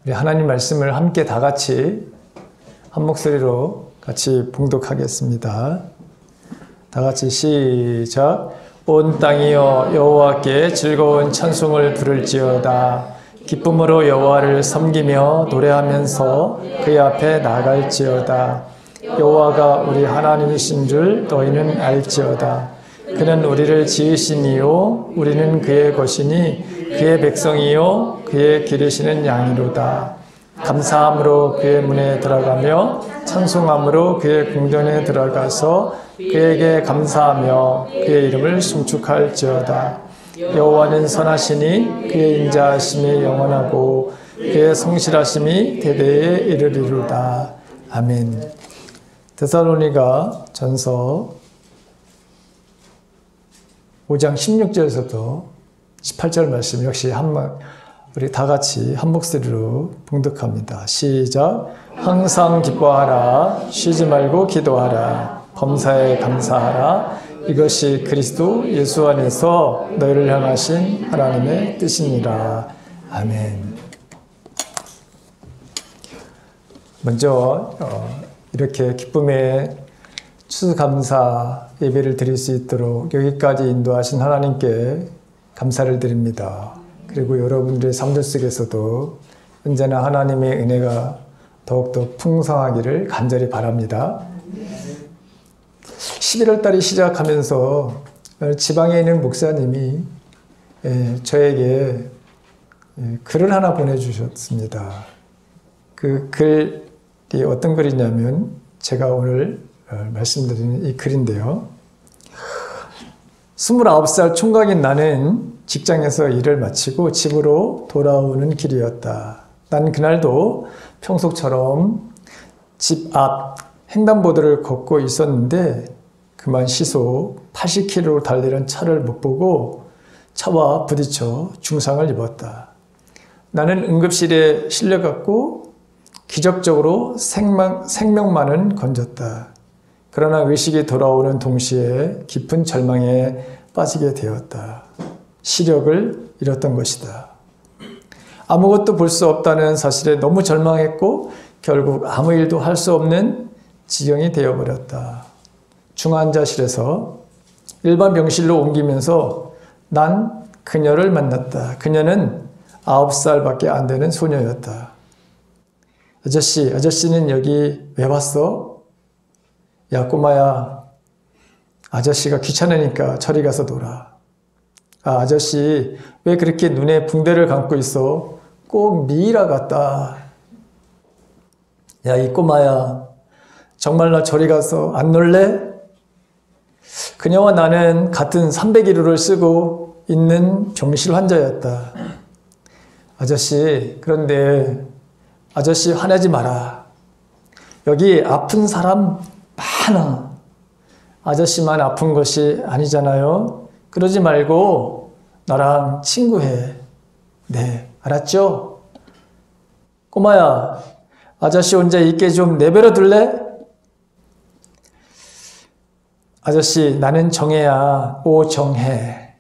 우리 하나님 말씀을 함께 다 같이 한 목소리로 같이 봉독하겠습니다. 다 같이 시작. 온 땅이여 여호와께 즐거운 찬송을 부를지어다. 기쁨으로 여호와를 섬기며 노래하면서 그의 앞에 나갈지어다. 여호와가 우리 하나님이신 줄 너희는 알지어다. 그는 우리를 지으신 이요 우리는 그의 것이니 그의 백성이요 그의 기르시는 양이로다. 감사함으로 그의 문에 들어가며 찬송함으로 그의 궁전에 들어가서 그에게 감사하며 그의 이름을 송축할지어다. 여호와는 선하시니 그의 인자하심이 영원하고 그의 성실하심이 대대에 이르리로다. 아멘. 데살로니가 전서 5장 16절에서도 18절 말씀 역시 우리 다 같이 한 목소리로 봉독합니다. 시작. 항상 기뻐하라. 쉬지 말고 기도하라. 범사에 감사하라. 이것이 그리스도 예수 안에서 너희를 향하신 하나님의 뜻이니라. 아멘. 먼저 이렇게 기쁨의 추수감사 예배를 드릴 수 있도록 여기까지 인도하신 하나님께 감사를 드립니다. 그리고 여러분들의 삶들 속에서도 언제나 하나님의 은혜가 더욱더 풍성하기를 간절히 바랍니다. 11월 달이 시작하면서 지방에 있는 목사님이 저에게 글을 하나 보내주셨습니다. 그 글이 어떤 글이냐면 제가 오늘 말씀드리는 이 글인데요. 29살 총각인 나는 직장에서 일을 마치고 집으로 돌아오는 길이었다. 난 그날도 평소처럼 집 앞 횡단보도를 걷고 있었는데 그만 시속 80km로 달리는 차를 못 보고 차와 부딪혀 중상을 입었다. 나는 응급실에 실려갔고 기적적으로 생명만은 건졌다. 그러나 의식이 돌아오는 동시에 깊은 절망에 빠지게 되었다. 시력을 잃었던 것이다. 아무것도 볼 수 없다는 사실에 너무 절망했고 결국 아무 일도 할 수 없는 지경이 되어버렸다. 중환자실에서 일반 병실로 옮기면서 난 그녀를 만났다. 그녀는 9살밖에 안 되는 소녀였다. 아저씨는 여기 왜 왔어? 야, 꼬마야. 아저씨가 귀찮으니까 저리 가서 놀아. 아, 아저씨 왜 그렇게 눈에 붕대를 감고 있어? 꼭 미이라 같다. 야, 이 꼬마야. 정말 나 저리 가서 안 놀래? 그녀와 나는 같은 301호를 쓰고 있는 병실 환자였다. 아저씨, 그런데 아저씨 화내지 마라. 여기 아픈 사람 많아. 아저씨만 아픈 것이 아니잖아요. 그러지 말고 나랑 친구해. 네, 알았죠? 꼬마야, 아저씨 혼자 있게 좀 내버려 둘래? 아저씨, 나는 정혜야. 오정혜.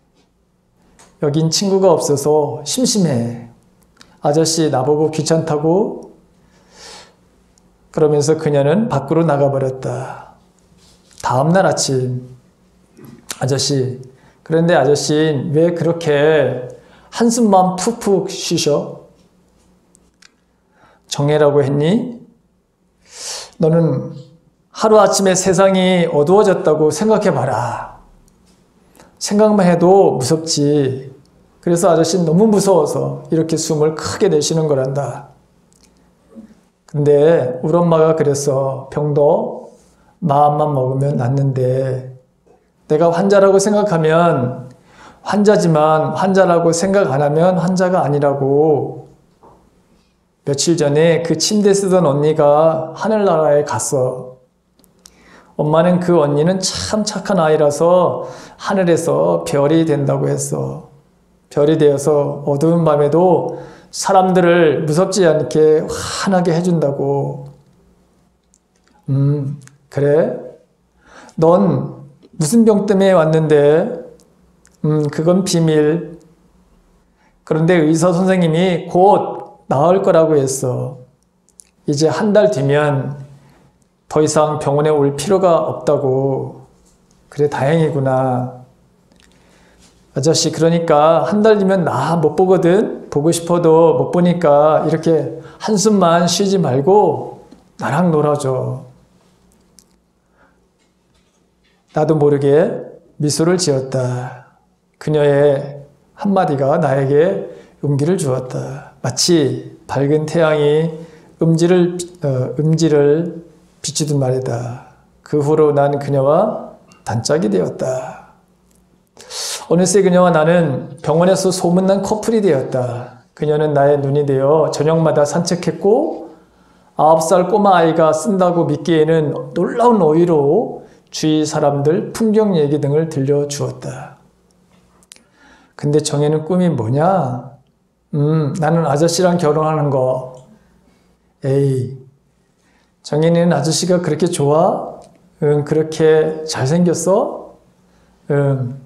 여긴 친구가 없어서 심심해. 아저씨 나보고 귀찮다고? 그러면서 그녀는 밖으로 나가버렸다. 다음날 아침, 아저씨, 그런데 아저씨 왜 그렇게 한숨만 푹푹 쉬셔? 정혜라고 했니? 너는 하루아침에 세상이 어두워졌다고 생각해봐라. 생각만 해도 무섭지. 그래서 아저씨는 너무 무서워서 이렇게 숨을 크게 내쉬는 거란다. 근데 우리 엄마가 그랬어. 병도 마음만 먹으면 낫는데 내가 환자라고 생각하면 환자지만 환자라고 생각 안 하면 환자가 아니라고. 며칠 전에 그 침대 쓰던 언니가 하늘나라에 갔어. 엄마는 그 언니는 참 착한 아이라서 하늘에서 별이 된다고 했어. 별이 되어서 어두운 밤에도 사람들을 무섭지 않게 환하게 해준다고. 그래? 넌 무슨 병 때문에 왔는데? 그건 비밀. 그런데 의사 선생님이 곧 나을 거라고 했어. 이제 한 달 뒤면 더 이상 병원에 올 필요가 없다고. 그래, 다행이구나. 아저씨, 그러니까 한 달 뒤면 나 못 보거든. 보고 싶어도 못 보니까 이렇게 한숨만 쉬지 말고 나랑 놀아줘. 나도 모르게 미소를 지었다. 그녀의 한마디가 나에게 용기를 주었다. 마치 밝은 태양이 음지를 비추듯 말이다. 그 후로 난 그녀와 단짝이 되었다. 어느새 그녀와 나는 병원에서 소문난 커플이 되었다. 그녀는 나의 눈이 되어 저녁마다 산책했고 9살 꼬마 아이가 쓴다고 믿기에는 놀라운 어휘로 주위 사람들 풍경 얘기 등을 들려주었다. 근데 정혜는 꿈이 뭐냐? 나는 아저씨랑 결혼하는 거. 에이, 정혜는 아저씨가 그렇게 좋아? 응, 그렇게 잘생겼어? 응.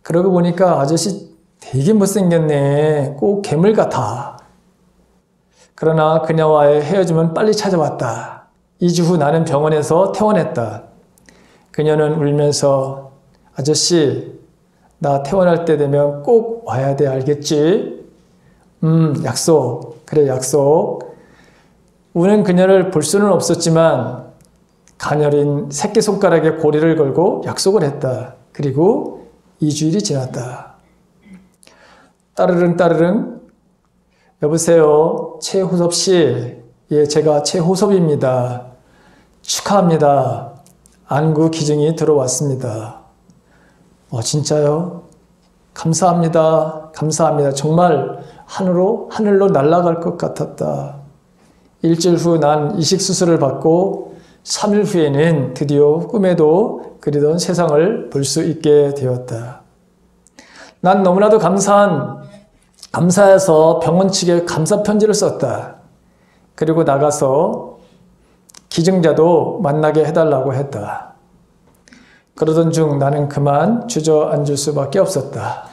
그러고 보니까 아저씨 되게 못생겼네. 꼭 괴물 같아. 그러나 그녀와의 헤어짐은 빨리 찾아왔다. 2주 후 나는 병원에서 퇴원했다. 그녀는 울면서 아저씨, 나 퇴원할 때 되면 꼭 와야 돼, 알겠지? 약속. 그래, 약속. 우는 그녀를 볼 수는 없었지만 가녀린 새끼손가락에 고리를 걸고 약속을 했다. 그리고 2주일이 지났다. 따르릉 따르릉. 여보세요, 최호섭 씨. 예, 제가 최호섭입니다. 축하합니다. 안구 기증이 들어왔습니다. 진짜요? 감사합니다. 감사합니다. 정말 하늘로 날아갈 것 같았다. 일주일 후 난 이식 수술을 받고 3일 후에는 드디어 꿈에도 그리던 세상을 볼 수 있게 되었다. 난 너무나도 감사해서 병원 측에 감사 편지를 썼다. 그리고 나가서 기증자도 만나게 해달라고 했다. 그러던 중 나는 그만 주저앉을 수밖에 없었다.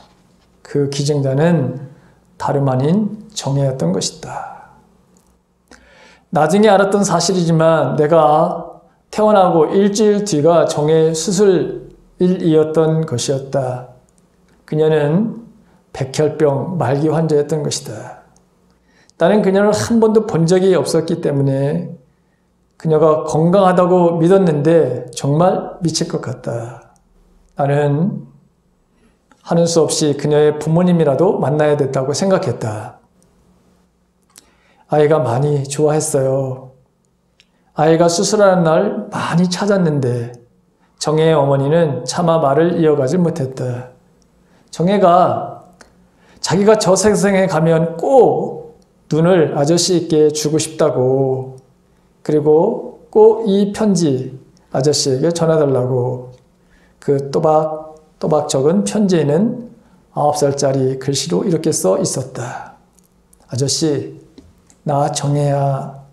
그 기증자는 다름 아닌 정혜였던 것이다. 나중에 알았던 사실이지만 내가 퇴원하고 일주일 뒤가 정혜의 수술일이었던 것이었다. 그녀는 백혈병 말기 환자였던 것이다. 나는 그녀를 한 번도 본 적이 없었기 때문에 그녀가 건강하다고 믿었는데 정말 미칠 것 같다. 나는 하는 수 없이 그녀의 부모님이라도 만나야 됐다고 생각했다. 아이가 많이 좋아했어요. 아이가 수술하는 날 많이 찾았는데 정혜의 어머니는 차마 말을 이어가지 못했다. 정혜가 자기가 저 세상에 가면 꼭 눈을 아저씨께 주고 싶다고, 그리고 꼭 이 편지 아저씨에게 전해달라고. 그 또박 적은 편지에는 9살짜리 글씨로 이렇게 써 있었다. 아저씨, 나 정혜야.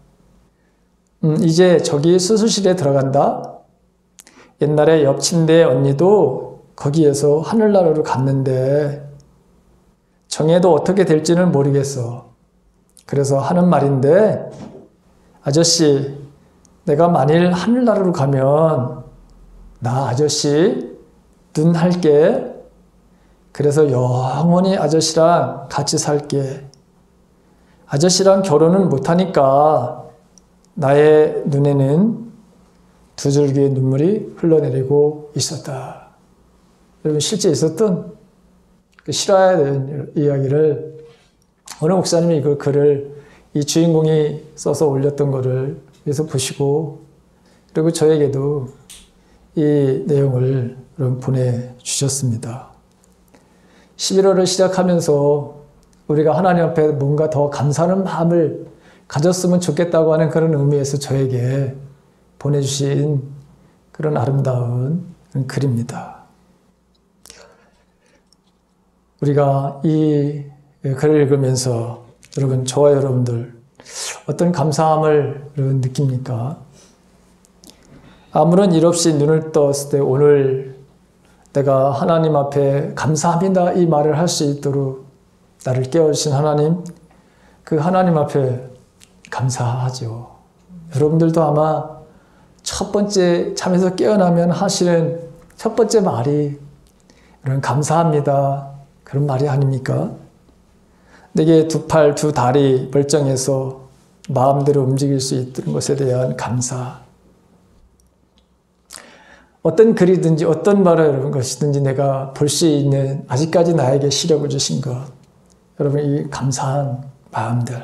이제 저기 수술실에 들어간다. 옛날에 옆 침대 언니도 거기에서 하늘나라로 갔는데 정혜도 어떻게 될지는 모르겠어. 그래서 하는 말인데, 아저씨, 내가 만일 하늘나라로 가면 나 아저씨 눈 할게. 그래서 영원히 아저씨랑 같이 살게. 아저씨랑 결혼은 못하니까 나의 눈에는 두 줄기의 눈물이 흘러내리고 있었다. 여러분, 실제 있었던 그 실화에 대한 이야기를 어느 목사님이 그 글을 이 주인공이 써서 올렸던 거를 여기서 보시고, 그리고 저에게도 이 내용을 보내주셨습니다. 11월을 시작하면서 우리가 하나님 앞에 뭔가 더 감사하는 마음을 가졌으면 좋겠다고 하는 그런 의미에서 저에게 보내주신 그런 아름다운 글입니다. 우리가 이 글을 읽으면서 여러분, 저와 여러분들 어떤 감사함을 여러분 느낍니까? 아무런 일 없이 눈을 떴을 때 오늘 내가 하나님 앞에 감사합니다 이 말을 할 수 있도록 나를 깨워주신 하나님, 그 하나님 앞에 감사하죠. 여러분들도 아마 첫 번째 잠에서 깨어나면 하시는 첫 번째 말이 이런 감사합니다. 그런 말이 아닙니까? 내게 두 팔, 두 다리 멀쩡해서 마음대로 움직일 수 있는 것에 대한 감사. 어떤 글이든지 어떤 말을 것이든지 내가 볼 수 있는 아직까지 나에게 시력을 주신 것. 여러분 이 감사한 마음들.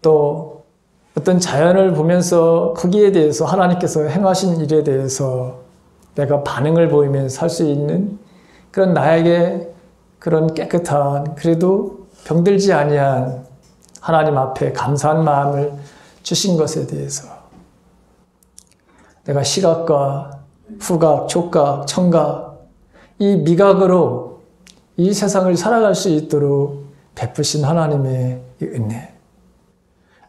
또 어떤 자연을 보면서 거기에 대해서 하나님께서 행하신 일에 대해서 내가 반응을 보이면서 살 수 있는 그런 나에게 그런 깨끗한 그래도 병들지 아니한 하나님 앞에 감사한 마음을 주신 것에 대해서 내가 시각과 후각, 촉각, 청각 이 미각으로 이 세상을 살아갈 수 있도록 베푸신 하나님의 이 은혜.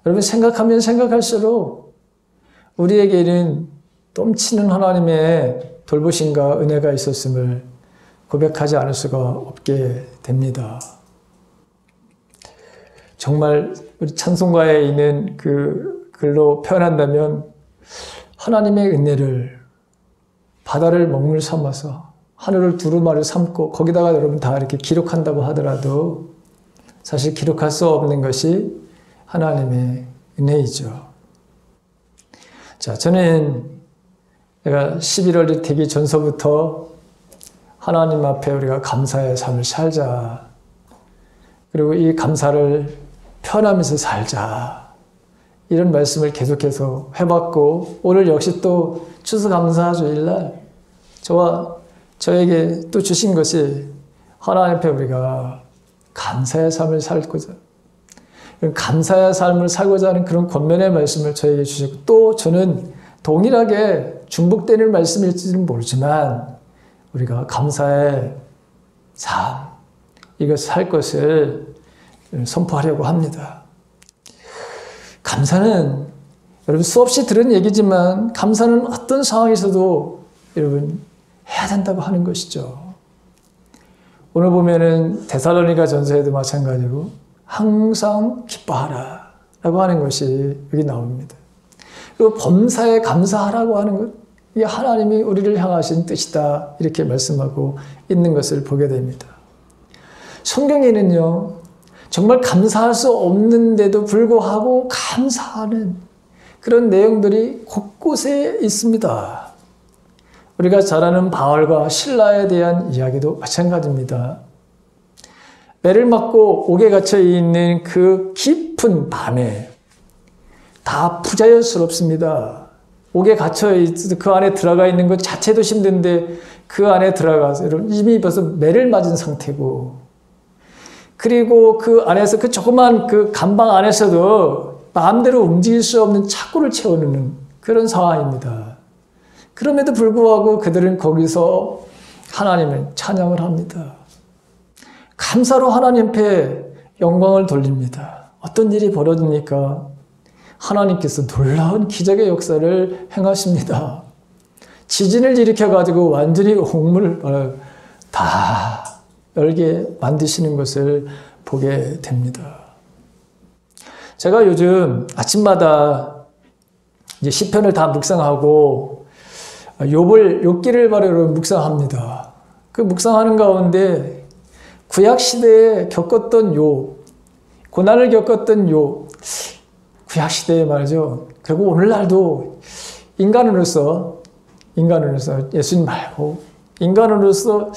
여러분 생각하면 생각할수록 우리에게는 넘치는 하나님의 돌보심과 은혜가 있었음을 고백하지 않을 수가 없게 됩니다. 정말 우리 찬송가에 있는 그 글로 표현한다면 하나님의 은혜를 바다를 먹물 삼아서 하늘을 두루마리 삼고 거기다가 여러분 다 이렇게 기록한다고 하더라도 사실 기록할 수 없는 것이 하나님의 은혜이죠. 자, 저는 내가 11월이 되기 전서부터 하나님 앞에 우리가 감사의 삶을 살자. 그리고 이 감사를 표현하면서 살자. 이런 말씀을 계속해서 해봤고 오늘 역시 또 추수감사주일날 저와 저에게 또 주신 것이 하나님 앞에 우리가 감사의 삶을 살고자 감사의 삶을 살고자 하는 그런 권면의 말씀을 저에게 주셨고 또 저는 동일하게 중복되는 말씀일지는 모르지만 우리가 감사의 삶 이것을 할 것을 선포하려고 합니다. 감사는 여러분 수없이 들은 얘기지만 감사는 어떤 상황에서도 여러분 해야 된다고 하는 것이죠. 오늘 보면은 데살로니가 전서에도 마찬가지고 항상 기뻐하라 라고 하는 것이 여기 나옵니다. 그리고 범사에 감사하라고 하는 것 이게 하나님이 우리를 향하신 뜻이다 이렇게 말씀하고 있는 것을 보게 됩니다. 성경에는요 정말 감사할 수 없는데도 불구하고 감사하는 그런 내용들이 곳곳에 있습니다. 우리가 잘 아는 바울과 실라에 대한 이야기도 마찬가지입니다. 매를 맞고 옥에 갇혀 있는 그 깊은 밤에 다 부자연스럽습니다. 옥에 갇혀 있어 그 안에 들어가 있는 것 자체도 힘든데 그 안에 들어가서 이미 벌써 매를 맞은 상태고 그리고 그 안에서 그 조그만 그 감방 안에서도 마음대로 움직일 수 없는 착고를 채워넣는 그런 상황입니다. 그럼에도 불구하고 그들은 거기서 하나님을 찬양을 합니다. 감사로 하나님 앞에 영광을 돌립니다. 어떤 일이 벌어집니까? 하나님께서 놀라운 기적의 역사를 행하십니다. 지진을 일으켜가지고 완전히 옥문을 다 열게 만드시는 것을 보게 됩니다. 제가 요즘 아침마다 이제 시편을 다 묵상하고 욥기를 바로 묵상합니다. 그 묵상하는 가운데 구약 시대에 겪었던 욥, 고난을 겪었던 욥, 구약 시대에 말이죠. 그리고 오늘날도 인간으로서 예수님 말고 인간으로서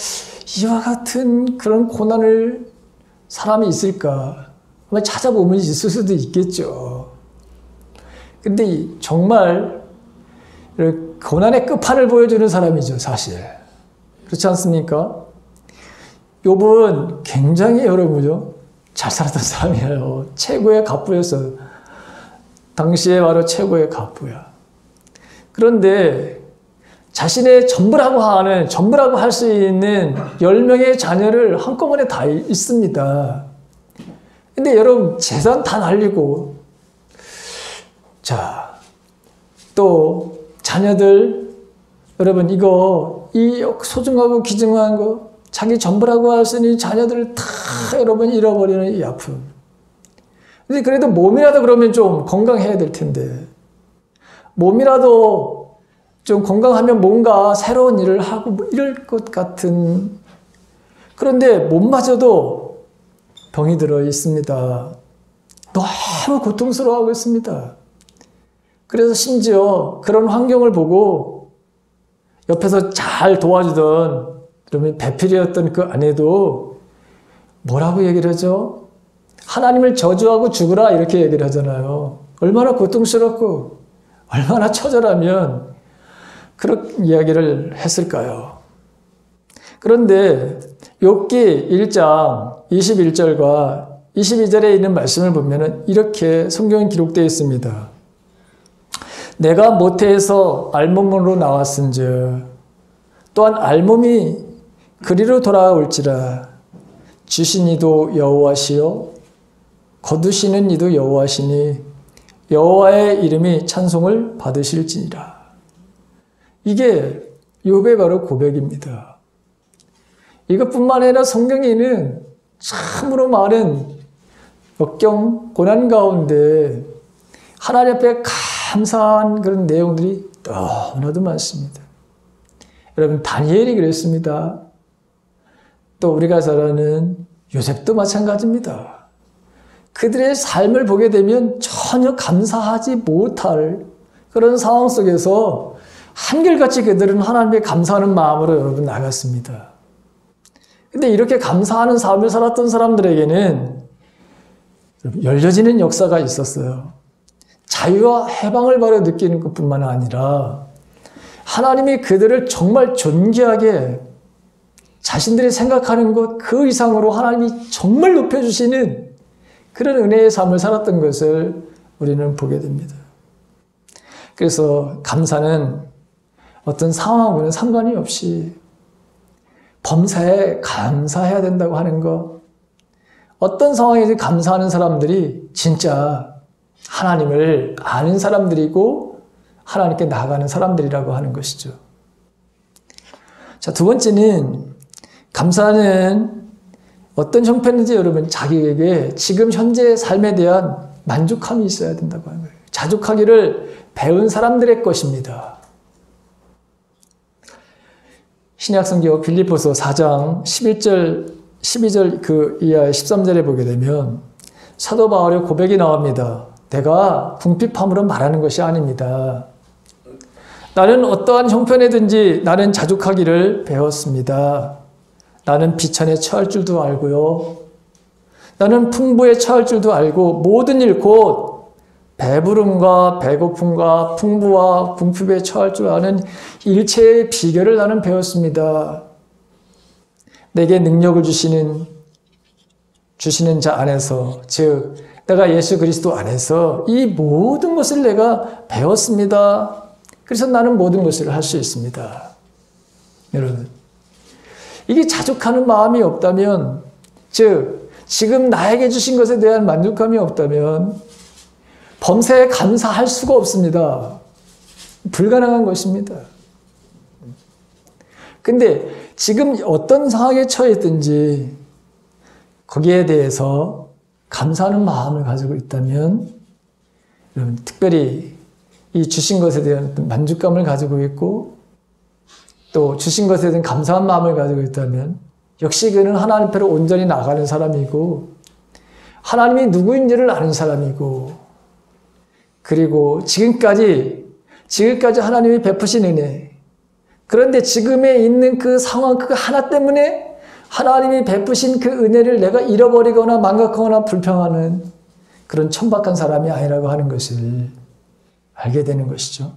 이와 같은 그런 고난을 사람이 있을까? 아마 찾아보면 있을 수도 있겠죠. 근데 정말 고난의 끝판을 보여주는 사람이죠, 사실. 그렇지 않습니까? 욥은 굉장히 여러분죠. 잘 살았던 사람이에요. 최고의 갑부였어요. 당시에 바로 최고의 갑부야. 그런데 자신의 전부라고 할 수 있는 10명의 자녀를 한꺼번에 다 있습니다. 근데 여러분 재산 다 날리고 자, 또 자녀들 여러분 이 소중하고 귀중한 거 자기 전부라고 할 수 있는 자녀들을 다 여러분 잃어버리는 이 아픔. 근데 그래도 몸이라도 그러면 좀 건강해야 될 텐데, 몸이라도 좀 건강하면 뭔가 새로운 일을 하고 뭐 이럴 것 같은, 그런데 몸마저도 병이 들어 있습니다. 너무 고통스러워하고 있습니다. 그래서 심지어 그런 환경을 보고 옆에서 잘 도와주던, 그러면 배필이었던 그 아내도 뭐라고 얘기를 하죠? 하나님을 저주하고 죽으라 이렇게 얘기를 하잖아요. 얼마나 고통스럽고 얼마나 처절하면 그런 이야기를 했을까요? 그런데 욥기 1장 21절과 22절에 있는 말씀을 보면 이렇게 성경에 기록되어 있습니다. 내가 모태에서 알몸으로 나왔은즉 또한 알몸이 그리로 돌아올지라. 주신 이도 여호와시요 거두시는 이도 여호와시니 여호와의 이름이 찬송을 받으실지니라. 이게 욥의 바로 고백입니다. 이것뿐만 아니라 성경에는 참으로 많은 역경, 고난 가운데 하나님 앞에 감사한 그런 내용들이 너무나도 많습니다. 여러분, 다니엘이 그랬습니다. 또 우리가 잘 아는 요셉도 마찬가지입니다. 그들의 삶을 보게 되면 전혀 감사하지 못할 그런 상황 속에서 한결같이 그들은 하나님께 감사하는 마음으로 여러분 나갔습니다. 근데 이렇게 감사하는 삶을 살았던 사람들에게는 열려지는 역사가 있었어요. 자유와 해방을 바로 느끼는 것뿐만 아니라 하나님이 그들을 정말 존귀하게 자신들이 생각하는 것 그 이상으로 하나님이 정말 높여주시는 그런 은혜의 삶을 살았던 것을 우리는 보게 됩니다. 그래서 감사는 어떤 상황과는 상관이 없이 범사에 감사해야 된다고 하는 것, 어떤 상황에서 감사하는 사람들이 진짜 하나님을 아는 사람들이고 하나님께 나아가는 사람들이라고 하는 것이죠. 자, 두 번째는 감사는 어떤 형편인지 여러분 자기에게 지금 현재의 삶에 대한 만족함이 있어야 된다고 하는 거예요. 자족하기를 배운 사람들의 것입니다. 신약성경 빌립보서 4장 11절, 12절 그 이하의 13절에 보게 되면 사도 바울의 고백이 나옵니다. 내가 궁핍함으로 말하는 것이 아닙니다. 나는 어떠한 형편에든지 나는 자족하기를 배웠습니다. 나는 비천에 처할 줄도 알고요. 나는 풍부에 처할 줄도 알고 모든 일 곧 배부름과 배고픔과 풍부와 궁핍에 처할 줄 아는 일체의 비결을 나는 배웠습니다. 내게 능력을 주시는 자 안에서, 즉 내가 예수 그리스도 안에서 이 모든 것을 내가 배웠습니다. 그래서 나는 모든 것을 할 수 있습니다. 여러분, 이게 자족하는 마음이 없다면, 즉 지금 나에게 주신 것에 대한 만족감이 없다면 범사에 감사할 수가 없습니다. 불가능한 것입니다. 근데 지금 어떤 상황에 처해 있든지 거기에 대해서 감사하는 마음을 가지고 있다면, 여러분 특별히 이 주신 것에 대한 만족감을 가지고 있고 또 주신 것에 대한 감사한 마음을 가지고 있다면 역시 그는 하나님 앞으로 온전히 나가는 사람이고 하나님이 누구인지를 아는 사람이고, 그리고 지금까지 하나님이 베푸신 은혜, 그런데 지금에 있는 그 상황 그 하나 때문에 하나님이 베푸신 그 은혜를 내가 잃어버리거나 망각하거나 불평하는 그런 천박한 사람이 아니라고 하는 것을 알게 되는 것이죠.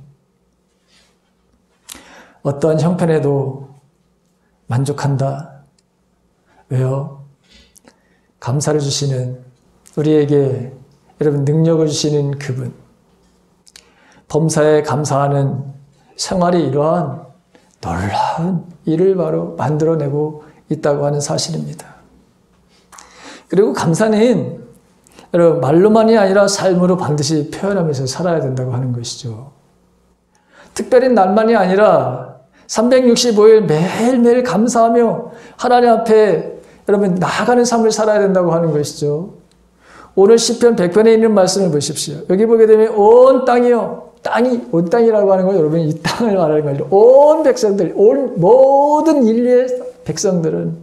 어떠한 형편에도 만족한다. 왜요? 감사를 주시는, 우리에게 여러분 능력을 주시는 그분, 범사에 감사하는 생활이 이러한 놀라운 일을 바로 만들어내고 있다고 하는 사실입니다. 그리고 감사는 여러분 말로만이 아니라 삶으로 반드시 표현하면서 살아야 된다고 하는 것이죠. 특별히 날만이 아니라 365일 매일매일 감사하며 하나님 앞에 여러분 나아가는 삶을 살아야 된다고 하는 것이죠. 오늘 시편 100편에 있는 말씀을 보십시오. 여기 보게 되면 온 땅이요. 땅이 온 땅이라고 하는 건 여러분 이 땅을 말하는 거죠. 온 백성들, 온 모든 인류의 백성들은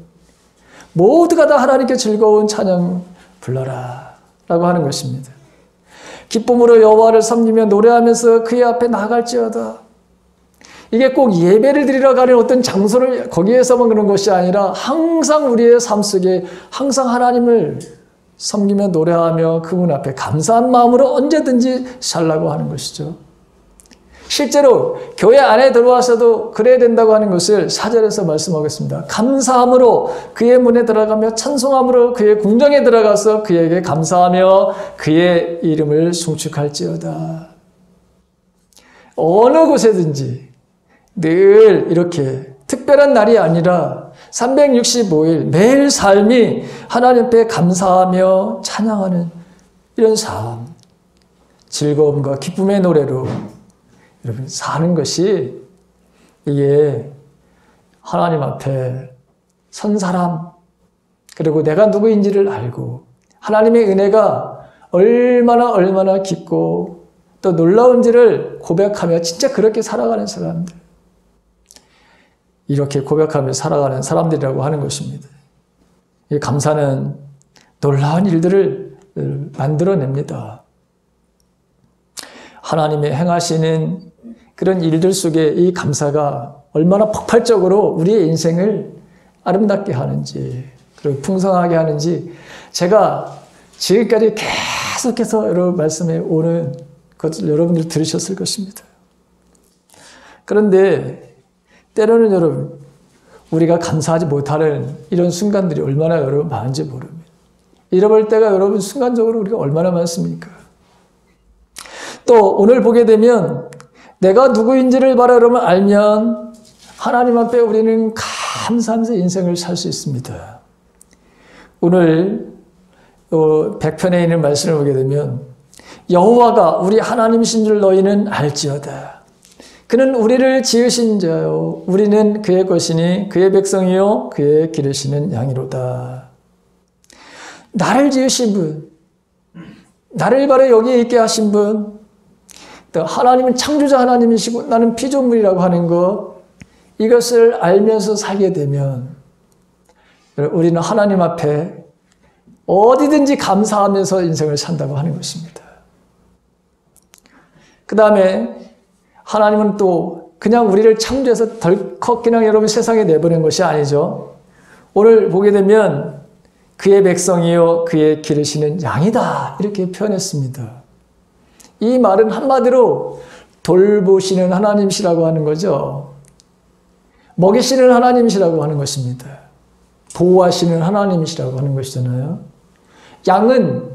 모두가 다 하나님께 즐거운 찬양 불러라 라고 하는 것입니다. 기쁨으로 여호와를 섬기며 노래하면서 그의 앞에 나갈지어다. 이게 꼭 예배를 드리러 가는 어떤 장소를 거기에서만 그런 것이 아니라 항상 우리의 삶 속에 항상 하나님을 섬기며 노래하며 그분 앞에 감사한 마음으로 언제든지 살라고 하는 것이죠. 실제로 교회 안에 들어와서도 그래야 된다고 하는 것을 4절에서 말씀하겠습니다. 감사함으로 그의 문에 들어가며 찬송함으로 그의 궁정에 들어가서 그에게 감사하며 그의 이름을 송축할지어다. 어느 곳에든지 늘 이렇게 특별한 날이 아니라 365일 매일 삶이 하나님 앞에 감사하며 찬양하는 이런 삶, 즐거움과 기쁨의 노래로 여러분 사는 것이 이게 하나님 앞에 선 사람, 그리고 내가 누구인지를 알고 하나님의 은혜가 얼마나 깊고 또 놀라운지를 고백하며 진짜 그렇게 살아가는 사람들, 이렇게 고백하며 살아가는 사람들이라고 하는 것입니다. 이 감사는 놀라운 일들을 만들어냅니다. 하나님의 행하시는 그런 일들 속에 이 감사가 얼마나 폭발적으로 우리의 인생을 아름답게 하는지, 그리고 풍성하게 하는지 제가 지금까지 계속해서 여러분 말씀해 오는 것을 여러분들 들으셨을 것입니다. 그런데 때로는 여러분 우리가 감사하지 못하는 이런 순간들이 얼마나 여러분 많은지 모릅니다. 잃어버릴 때가 여러분 순간적으로 우리가 얼마나 많습니까? 또 오늘 보게 되면 내가 누구인지를 바로 여러분 알면 하나님 앞에 우리는 감사하면서 인생을 살 수 있습니다. 오늘 100편에 있는 말씀을 보게 되면 여호와가 우리 하나님이신 줄 너희는 알지어다. 그는 우리를 지으신 자요 우리는 그의 것이니 그의 백성이요 그의 기르시는 양이로다. 나를 지으신 분, 나를 바로 여기에 있게 하신 분, 또 하나님은 창조자 하나님이시고 나는 피조물이라고 하는 것, 이것을 알면서 살게 되면 우리는 하나님 앞에 어디든지 감사하면서 인생을 산다고 하는 것입니다. 그 다음에 하나님은 또 그냥 우리를 창조해서 덜컥 그냥 여러분 세상에 내보낸 것이 아니죠. 오늘 보게 되면 그의 백성이요 그의 기르시는 양이다 이렇게 표현했습니다. 이 말은 한마디로 돌보시는 하나님이시라고 하는 거죠. 먹이시는 하나님이시라고 하는 것입니다. 보호하시는 하나님이시라고 하는 것이잖아요. 양은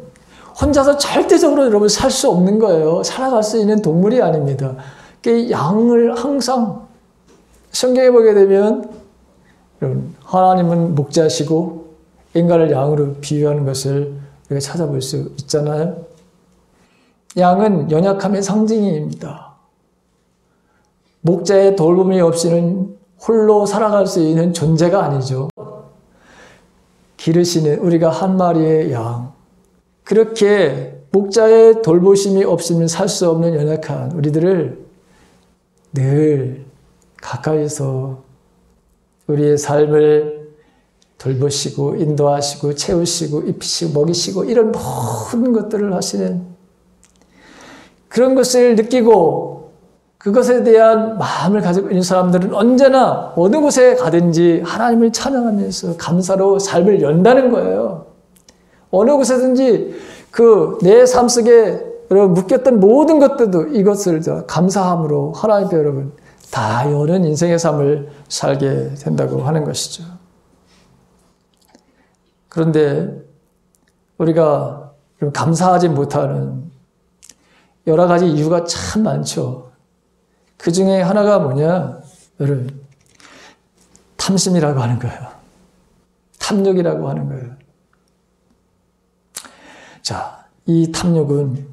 혼자서 절대적으로 여러분 살 수 없는 거예요. 살아갈 수 있는 동물이 아닙니다. 양을 항상 성경에 보게 되면 여러분 하나님은 목자시고 인간을 양으로 비유하는 것을 우리가 찾아볼 수 있잖아요. 양은 연약함의 상징입니다. 목자의 돌봄이 없이는 홀로 살아갈 수 있는 존재가 아니죠. 기르시는 우리가 한 마리의 양, 그렇게 목자의 돌보심이 없으면 살 수 없는 연약한 우리들을 늘 가까이서 우리의 삶을 돌보시고 인도하시고 채우시고 입히시고 먹이시고 이런 모든 것들을 하시는 그런 것을 느끼고 그것에 대한 마음을 가지고 있는 사람들은 언제나 어느 곳에 가든지 하나님을 찬양하면서 감사로 삶을 연다는 거예요. 어느 곳에든지 그 내 삶 속에 여러분 묶였던 모든 것들도 이것을 감사함으로 하나님께 여러분 다 여는 인생의 삶을 살게 된다고 하는 것이죠. 그런데 우리가 감사하지 못하는 여러 가지 이유가 참 많죠. 그 중에 하나가 뭐냐? 여러분, 탐심이라고 하는 거예요. 탐욕이라고 하는 거예요. 자, 이 탐욕은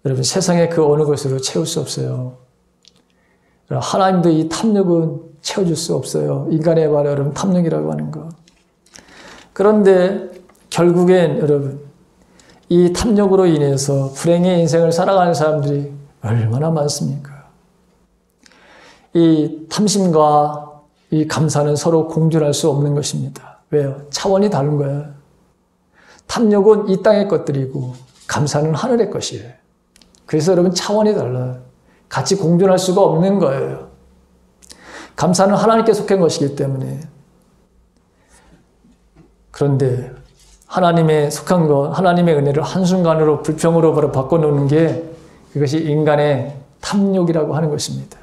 여러분 세상의 그 어느 것으로 채울 수 없어요. 하나님도 이 탐욕은 채워줄 수 없어요. 인간의 바로 여러분 탐욕이라고 하는 거. 그런데 결국엔 여러분 이 탐욕으로 인해서 불행의 인생을 살아가는 사람들이 얼마나 많습니까? 이 탐심과 이 감사는 서로 공존할 수 없는 것입니다. 왜요? 차원이 다른 거예요. 탐욕은 이 땅의 것들이고 감사는 하늘의 것이에요. 그래서 여러분 차원이 달라요. 같이 공존할 수가 없는 거예요. 감사는 하나님께 속한 것이기 때문에. 그런데 하나님의 속한 것, 하나님의 은혜를 한순간으로 불평으로 바로 바꿔놓는 게 그것이 인간의 탐욕이라고 하는 것입니다.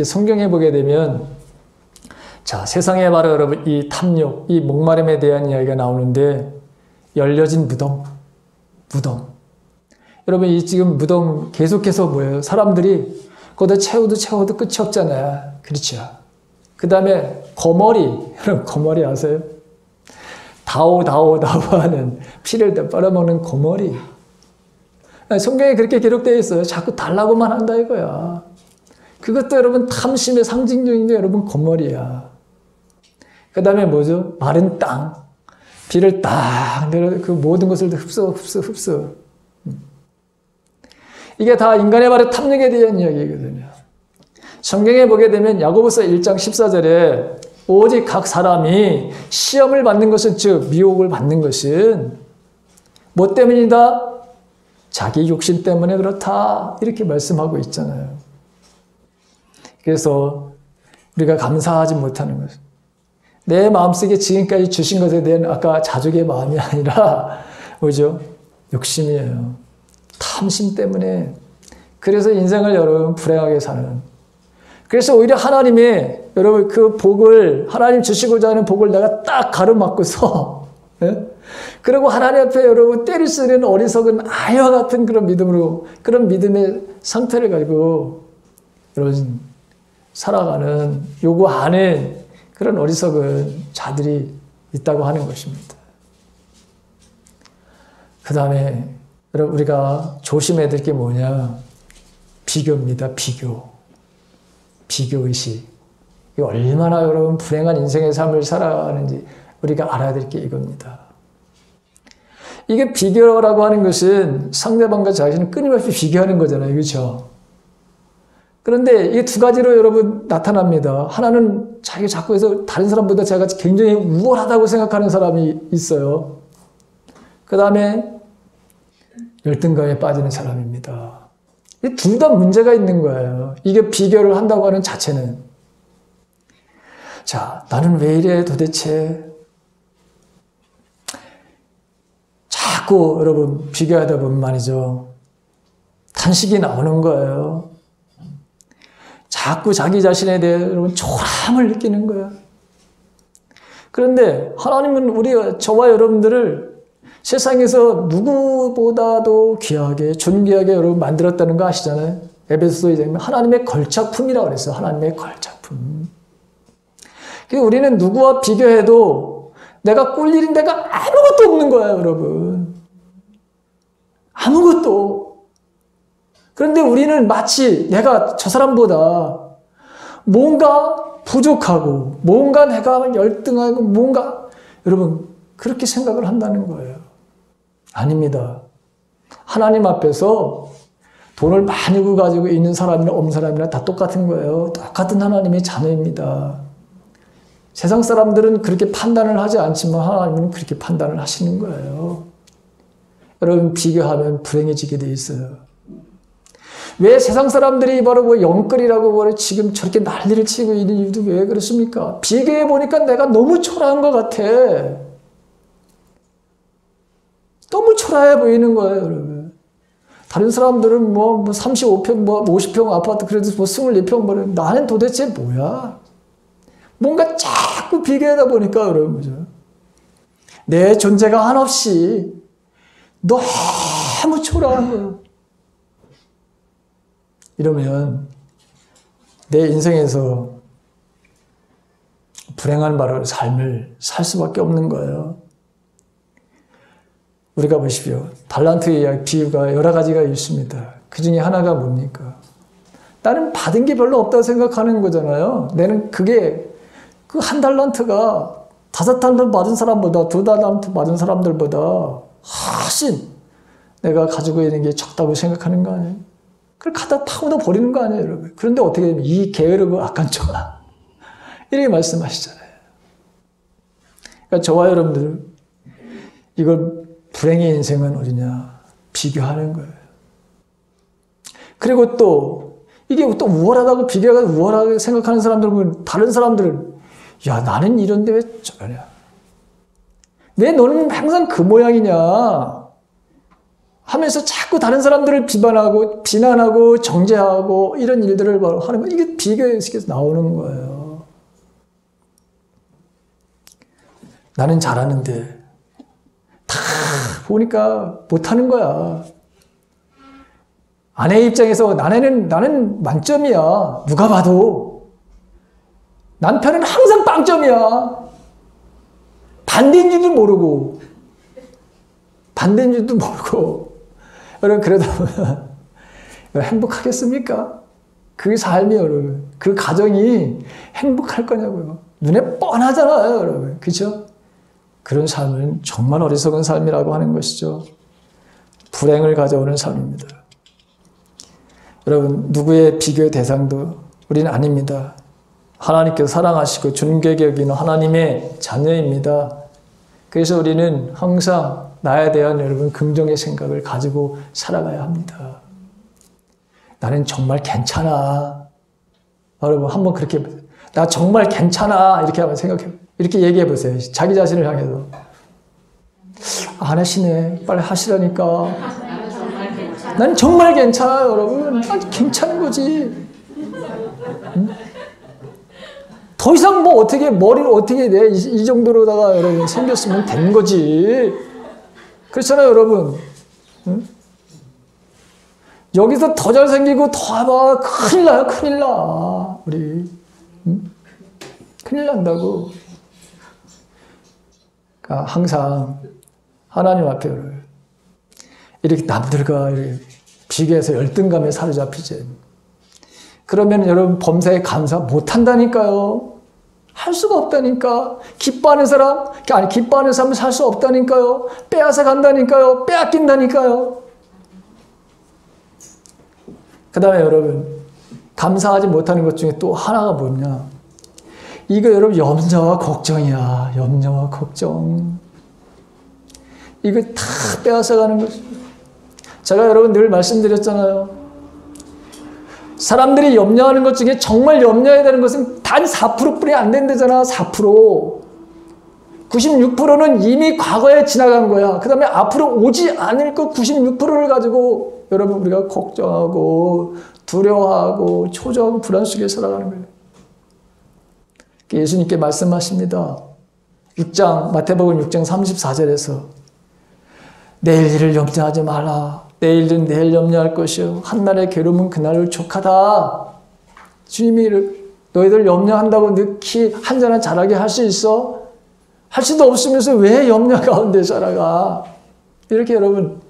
성경에 보게 되면 자, 세상에 바로 여러분 이 탐욕, 이 목마름에 대한 이야기가 나오는데 열려진 무덤. 여러분 이 지금 무덤 계속해서 뭐예요? 사람들이 거기다 채워도 끝이 없잖아요. 그렇죠? 그 다음에 거머리, 여러분 거머리 아세요? 다오 하는 피를 빨아먹는 거머리. 성경에 그렇게 기록되어 있어요. 자꾸 달라고만 한다 이거야. 그것도 여러분 탐심의 상징적인 게 여러분 거머리야. 그 다음에 뭐죠? 마른 땅. 비를 딱 내려 그 모든 것을 흡수. 이게 다 인간의 바로 탐욕에 대한 이야기거든요. 성경에 보게 되면 야고보서 1장 14절에 오직 각 사람이 시험을 받는 것은 즉 미혹을 받는 것은 뭐 때문이다? 자기 욕심 때문에 그렇다. 이렇게 말씀하고 있잖아요. 그래서 우리가 감사하지 못하는 것. 내 마음속에 지금까지 주신 것에 대한 아까 자족의 마음이 아니라 뭐죠? 욕심이에요. 탐심 때문에. 그래서 인생을 여러분 불행하게 사는. 그래서 오히려 하나님의 여러분 그 복을 하나님 주시고자 하는 복을 내가 딱 가로막고서 그리고 하나님 앞에 여러분 때를 쓰는 어리석은 아이와 같은 그런 믿음으로 그런 믿음의 상태를 가지고 여러분 살아가는 요구하는 그런 어리석은 자들이 있다고 하는 것입니다. 그 다음에 여러분 우리가 조심해야 될 게 뭐냐? 비교입니다. 비교의식. 이게 얼마나 여러분 불행한 인생의 삶을 살아가는지 우리가 알아야 될 게 이겁니다. 이게 비교라고 하는 것은 상대방과 자신을 끊임없이 비교하는 거잖아요. 그렇죠? 그런데 이게 두 가지로 여러분 나타납니다. 하나는 자기가 자꾸 해서 다른 사람보다 자기가 굉장히 우월하다고 생각하는 사람이 있어요. 그 다음에 열등감에 빠지는 사람입니다. 이 둘 다 문제가 있는 거예요. 이게 비교를 한다고 하는 자체는. 자, 나는 왜 이래 도대체. 자꾸 여러분 비교하다 보면 말이죠. 탄식이 나오는 거예요. 자꾸 자기 자신에 대해 여러분 초라함을 느끼는 거예요. 그런데 하나님은 저와 여러분들을 세상에서 누구보다도 귀하게 존귀하게 여러분 만들었다는 거 아시잖아요. 에베소서에 보면 하나님의 걸작품이라고 그랬어요. 하나님의 걸작품. 우리는 누구와 비교해도 내가 꿀 일인 데가 아무것도 없는 거예요, 여러분. 아무것도. 그런데 우리는 마치 내가 저 사람보다 뭔가 부족하고 뭔가 내가 열등하고 뭔가 여러분 그렇게 생각을 한다는 거예요. 아닙니다. 하나님 앞에서 돈을 많이 가지고 있는 사람이나 없는 사람이나 다 똑같은 거예요. 똑같은 하나님의 자녀입니다. 세상 사람들은 그렇게 판단을 하지 않지만 하나님은 그렇게 판단을 하시는 거예요. 여러분 비교하면 불행해지게 돼 있어요. 왜 세상 사람들이 바로 뭐 영끌이라고 지금 저렇게 난리를 치고 있는 이유도 왜 그렇습니까? 비교해 보니까 내가 너무 초라한 것 같아. 너무 초라해 보이는 거예요, 여러분. 다른 사람들은 뭐 35평, 50평 아파트 그래도 24평 나는 도대체 뭐야? 뭔가 자꾸 비교하다 보니까 여러분 그죠? 내 존재가 한없이 너무 초라한 거예요. 이러면 내 인생에서 불행한 바로 삶을 살 수밖에 없는 거예요. 우리가 보십시오. 달란트의 비유가 여러 가지가 있습니다. 그 중에 하나가 뭡니까? 나는 받은 게 별로 없다고 생각하는 거잖아요. 나는 그게 그 한 달란트가 5달란트 받은 사람보다 2달란트 받은 사람들보다 훨씬 내가 가지고 있는 게 적다고 생각하는 거 아니에요? 그걸 갖다 파고도 버리는 거 아니에요, 여러분? 그런데 어떻게 되면 이 게으르고 악한 자가 이렇게 말씀하시잖아요. 그러니까 저와 여러분들 이걸 불행의 인생은 어디냐? 비교하는 거예요. 그리고 또 이게 또 우월하다고 비교가 우월하게 생각하는 사람들은 다른 사람들은 야 나는 이런데 왜 저러냐? 왜 너는 항상 그 모양이냐? 하면서 자꾸 다른 사람들을 비판하고 비난하고 정죄하고 이런 일들을 바로 하는 거 이게 비교에서 나오는 거예요. 나는 잘하는데 다 보니까 못하는 거야. 아내 입장에서 나는 만점이야. 누가 봐도. 남편은 항상 빵점이야. 반대인 줄도 모르고. 반대인 줄도 모르고. 여러분, 그러다 보면 행복하겠습니까? 그 삶이 여러분, 그 가정이 행복할 거냐고요. 눈에 뻔하잖아요, 여러분. 그죠? 그런 삶은 정말 어리석은 삶이라고 하는 것이죠. 불행을 가져오는 삶입니다. 여러분, 누구의 비교의 대상도 우리는 아닙니다. 하나님께서 사랑하시고 존귀하게 여기는 하나님의 자녀입니다. 그래서 우리는 항상 나에 대한 여러분 긍정의 생각을 가지고 살아가야 합니다. 나는 정말 괜찮아. 여러분 한번 그렇게 나 정말 괜찮아 이렇게 한번 생각해 이렇게 얘기해 보세요. 자기 자신을 향해서 안 하시네. 빨리 하시라니까. 난 정말 괜찮아 여러분. 난 괜찮은 거지. 응? 더 이상 뭐 어떻게 머리를 어떻게 내 이 정도로다가 여러분 생겼으면 된 거지. 그렇잖아요 여러분. 응? 여기서 더 잘생기고 더 하면 큰일 나요. 큰일 나. 우리. 응? 큰일 난다고. 그러니까 항상 하나님 앞에 이렇게 남들과 이렇게 비교해서 열등감에 사로잡히지. 그러면 여러분 범사에 감사 못한다니까요. 할 수가 없다니까. 기뻐하는 사람은 살 수 없다니까요. 빼앗아 간다니까요. 빼앗긴다니까요. 그 다음에 여러분 감사하지 못하는 것 중에 또 하나가 뭐냐. 이거 여러분 염려와 걱정이야. 염려와 걱정. 이거 다 빼앗아가는 거죠. 제가 여러분 늘 말씀드렸잖아요. 사람들이 염려하는 것 중에 정말 염려해야 되는 것은 단 4%뿐이 안 된다잖아. 4%. 96%는 이미 과거에 지나간 거야. 그 다음에 앞으로 오지 않을 것 96%를 가지고 여러분 우리가 걱정하고 두려워하고 초조하고 불안 속에 살아가는 거예요. 예수님께 말씀하십니다. 마태복음 6장 34절에서 내일 일을 염려하지 마라. 내일은 내일 염려할 것이요. 한날의 괴로움은 그날을 족하다. 주님이 너희들 염려한다고 느끼 한잔한 잘하게 할 수 있어? 할 수도 없으면서 왜 염려 가운데 살아가? 이렇게 여러분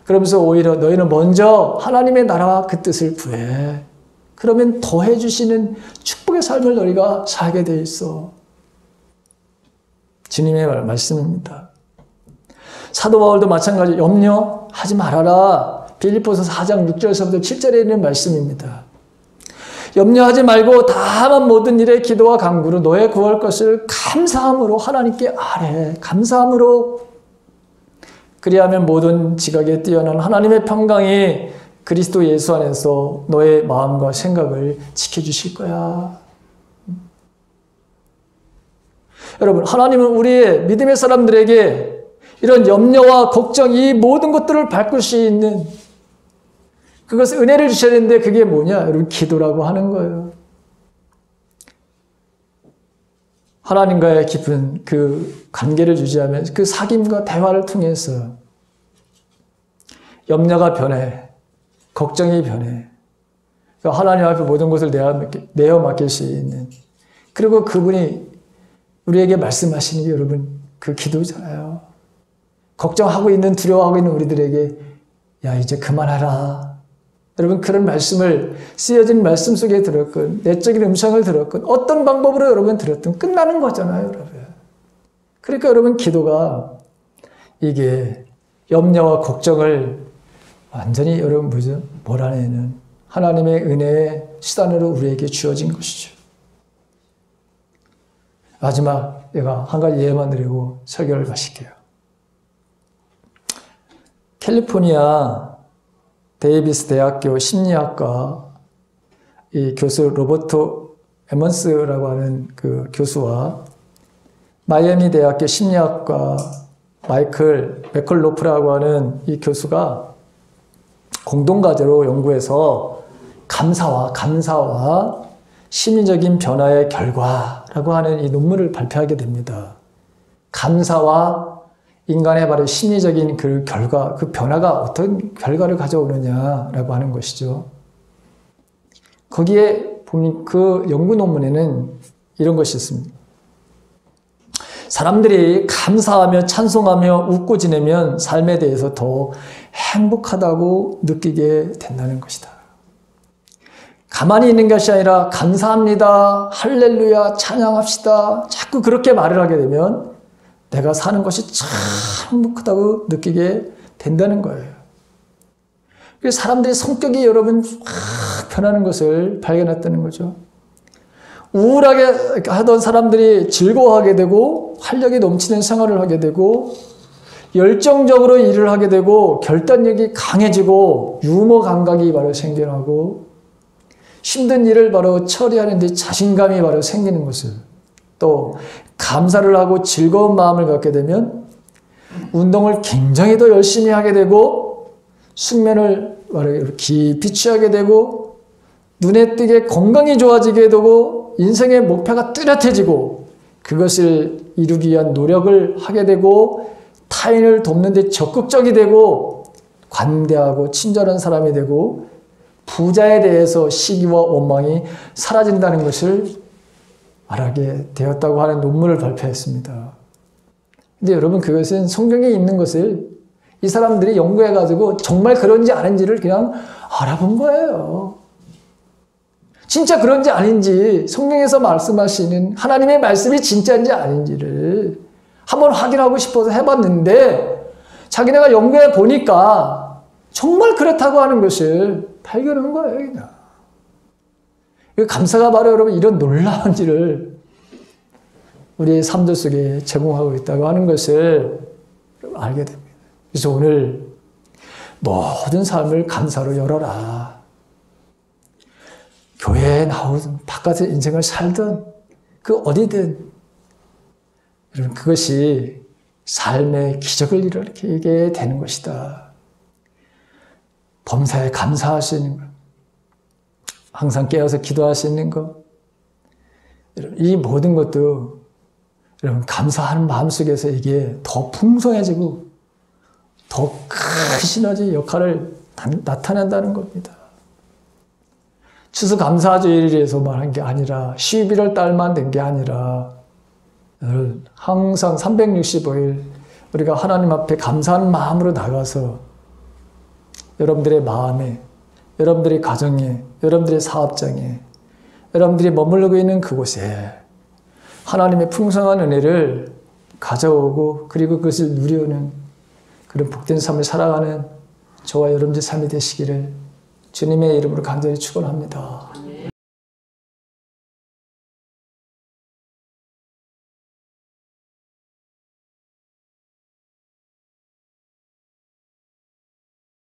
그러면서 오히려 너희는 먼저 하나님의 나라와 그 뜻을 구해. 그러면 더해 주시는 축복의 삶을 너희가 살게 돼 있어. 주님의 말씀입니다. 사도 바울도 마찬가지 염려하지 말아라. 빌립보서 4장 6절에서부터 7절에 있는 말씀입니다. 염려하지 말고 다만 모든 일에 기도와 간구로 너의 구할 것을 감사함으로 하나님께 아뢰. 감사함으로. 그리하면 모든 지각에 뛰어난 하나님의 평강이 그리스도 예수 안에서 너의 마음과 생각을 지켜주실 거야. 여러분 하나님은 우리의 믿음의 사람들에게 이런 염려와 걱정 이 모든 것들을 바꿀 수 있는 그것을 은혜를 주셔야 되는데 그게 뭐냐? 여러분 기도라고 하는 거예요. 하나님과의 깊은 그 관계를 유지하면서 그 사귐과 대화를 통해서 염려가 변해. 걱정이 변해. 하나님 앞에 모든 것을 내어 맡길 수 있는 그리고 그분이 우리에게 말씀하시는 게 여러분 그 기도잖아요. 걱정하고 있는 두려워하고 있는 우리들에게 야 이제 그만하라. 여러분 그런 말씀을 쓰여진 말씀 속에 들었건 내적인 음성을 들었건 어떤 방법으로 여러분 들었든 끝나는 거잖아요. 여러분. 그러니까 여러분 기도가 이게 염려와 걱정을 완전히 여러분 몰아내는 하나님의 은혜의 수단으로 우리에게 주어진 것이죠. 마지막 내가 한 가지 예만 드리고 설교를 마실게요. 캘리포니아 데이비스 대학교 심리학과 이 교수 로버트 에먼스라고 하는 그 교수와 마이애미 대학교 심리학과 마이클 맥컬로프라고 하는 이 교수가 공동과제로 연구해서 감사와 심리적인 변화의 결과라고 하는 이 논문을 발표하게 됩니다. 감사와 인간의 바로 심리적인 그 결과, 그 변화가 어떤 결과를 가져오느냐라고 하는 것이죠. 거기에 보면 그 연구 논문에는 이런 것이 있습니다. 사람들이 감사하며 찬송하며 웃고 지내면 삶에 대해서 더 행복하다고 느끼게 된다는 것이다. 가만히 있는 것이 아니라 감사합니다, 할렐루야, 찬양합시다. 자꾸 그렇게 말을 하게 되면 내가 사는 것이 참 행복하다고 느끼게 된다는 거예요. 그래서 사람들의 성격이 여러분 확 변하는 것을 발견했다는 거죠. 우울하게 하던 사람들이 즐거워하게 되고 활력이 넘치는 생활을 하게 되고 열정적으로 일을 하게 되고 결단력이 강해지고 유머 감각이 바로 생겨나고 힘든 일을 바로 처리하는 데 자신감이 바로 생기는 것을 또 감사를 하고 즐거운 마음을 갖게 되면 운동을 굉장히 더 열심히 하게 되고 숙면을 바로 깊이 취하게 되고 눈에 띄게 건강이 좋아지게 되고 인생의 목표가 뚜렷해지고 그것을 이루기 위한 노력을 하게 되고 타인을 돕는 데 적극적이 되고 관대하고 친절한 사람이 되고 부자에 대해서 시기와 원망이 사라진다는 것을 말하게 되었다고 하는 논문을 발표했습니다. 근데 여러분 그것은 성경에 있는 것을 이 사람들이 연구해가지고 정말 그런지 아닌지를 그냥 알아본 거예요. 진짜 그런지 아닌지 성경에서 말씀하시는 하나님의 말씀이 진짜인지 아닌지를 한번 확인하고 싶어서 해봤는데 자기네가 연구해 보니까 정말 그렇다고 하는 것을 발견한 거예요. 그냥. 감사가 바로 여러분 이런 놀라운 일을 우리의 삶들 속에 제공하고 있다고 하는 것을 알게 됩니다. 그래서 오늘 모든 삶을 감사로 열어라. 교회에 나오든 바깥에 인생을 살든 그 어디든 여러분 그것이 삶의 기적을 일으키게 되는 것이다. 범사에 감사할 수 있는 것, 항상 깨어서 기도할 수 있는 것, 여러분 이 모든 것도 여러분 감사하는 마음속에서 이게 더 풍성해지고 더 큰 시너지 역할을 나타낸다는 겁니다. 추수감사주일에서만 한 게 아니라 11월 달만 된 게 아니라 항상 365일 우리가 하나님 앞에 감사하는 마음으로 나가서 여러분들의 마음에, 여러분들의 가정에, 여러분들의 사업장에, 여러분들이 머무르고 있는 그곳에 하나님의 풍성한 은혜를 가져오고 그리고 그것을 누려오는 그런 복된 삶을 살아가는 저와 여러분들의 삶이 되시기를 주님의 이름으로 간절히 축원합니다.